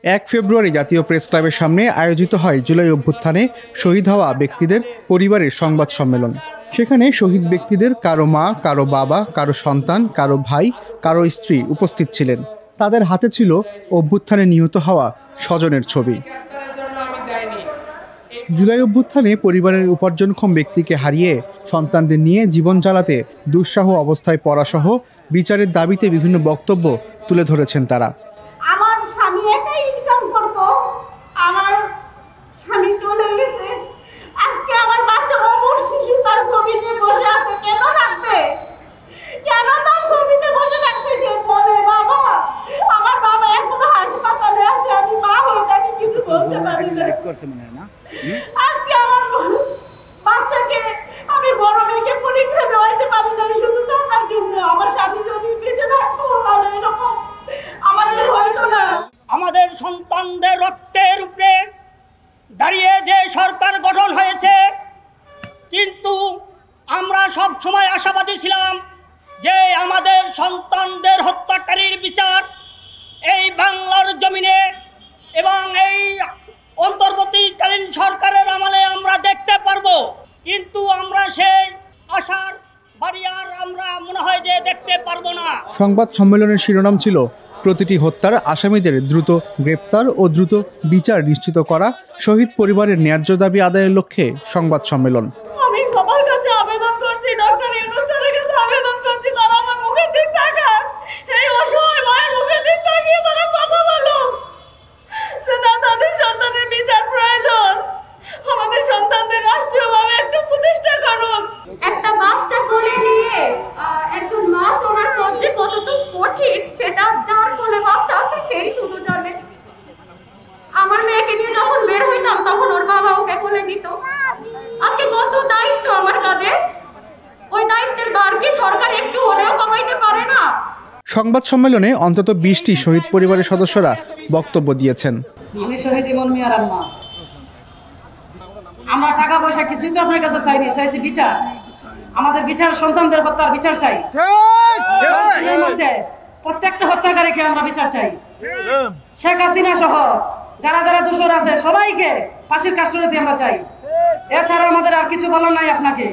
1 ফেব্রুয়ারি জাতীয় প্রেস ক্লাবের সামনে আয়োজিত হয় জুলাই অভ্যুত্থানে শহীদ হওয়া ব্যক্তিদের পরিবারের সংবাদ সম্মেলন। সেখানে শহীদ ব্যক্তিদের কারো মা, কারো বাবা, কারো সন্তান, কারো ভাই, কারো স্ত্রী উপস্থিত ছিলেন। তাদের হাতে ছিল অভ্যুত্থানে নিহত হওয়া স্বজনের ছবি। জুলাই অভ্যুত্থানে পরিবারের উপার্জনক্ষম ব্যক্তিকে হারিয়ে সন্তানদের নিয়ে জীবন চালাতে দুঃসহ অবস্থায় পড়াসহ বিচারের দাবিতে বিভিন্ন বক্তব্য তুলে ধরেছেন তারা। আমার স্বামী একাই ইনকাম করতো, আমার স্বামী চলে গেছে, আজকে আমার বাচ্চা অমর শিশু তার ছবি নিয়ে বসে আছে। কেন থাকবে? কেন তার ছবি নিয়ে বসে থাকবে? সে বলে বাবা, আমার বাবা এখনো হাসপাতালে আছে, আমি মা হয়ে তাকে কিছু বলতে পারি না। আজকে আমার বাচ্চাকে আমি বড় মেয়েকে পরীক্ষা দেওয়াইতে পারি না শুধু টাকার জন্য। আমার স্বামী যদি বেঁচে থাকতো তাহলে এরকম আমাদের হয়তো না। আমাদের সন্তানদের রক্তের উপরে দাঁড়িয়ে যে সরকার গঠন হয়েছে, কিন্তু আমরা সব সময় আশাবাদী ছিলাম যে আমাদের সন্তানদের হত্যাকারীর বিচার এই বাংলার জমিনে এবং এই অন্তর্বর্তীকালীন সরকারের আমলে আমরা দেখতে পারবো। কিন্তু আমরা সেই আশার বাড়ি আর আমরা মনে হয় যে দেখতে পারবো না। সংবাদ সম্মেলনের শিরোনাম ছিল প্রতিটি হত্যার আসামিদের দ্রুত গ্রেপ্তার ও দ্রুত বিচার নিশ্চিত করা, শহীদ পরিবারের ন্যায্য দাবি আদায়ের লক্ষ্যে সংবাদ সম্মেলন। আমি সবার কাছে আবেদন করছি, ডক্টর ইউনূস স্যারের কাছে আবেদন করছি, তারা আমার মুখের দিক তাকান, এই অসহায় মায়ের মুখের দিক তাকিয়ে তারা কথা বলো যে না, তাদের সন্তানের বিচার প্রয়োজন, আমাদের সন্তানদের রাষ্ট্রীয়ভাবে একটু প্রতিষ্ঠা করুন। একটা বাচ্চা কোলে নিয়ে একজন মা চলার পথ যে কতটুকু কঠিন সেটা যার কোলে বাচ্চা আছে সেই শুধু জানে। আমার মেয়েকে নিয়ে যখন বের হইতাম তখন ওর বাবা ওকে কোলে নিত। আজকে কত দায়িত্ব আমার কাঁধে, ওই দায়িত্বের ভার কি সরকার একটু হলেও কমাইতে পারে না? সংবাদ সম্মেলনে অন্তত 20টি শহীদ পরিবারের সদস্যরা বক্তব্য দিয়েছেন। আমি শহীদ ইমন মিয়ার আম্মা। আমরা টাকা পয়সা কিছুই তো আপনার কাছে চাইনি, চাইছি বিচার। আমাদের বিচার, সন্তানদের হত্যার বিচার চাই। এর মধ্যে প্রত্যেকটা হত্যাকারীকে আমরা বিচার চাই। শেখ হাসিনা সহ যারা যারা দোষর আছে সবাইকে ফাঁসির কাস্টডিতে আমরা চাই। এছাড়া আমাদের আর কিছু বলার নাই আপনাকে।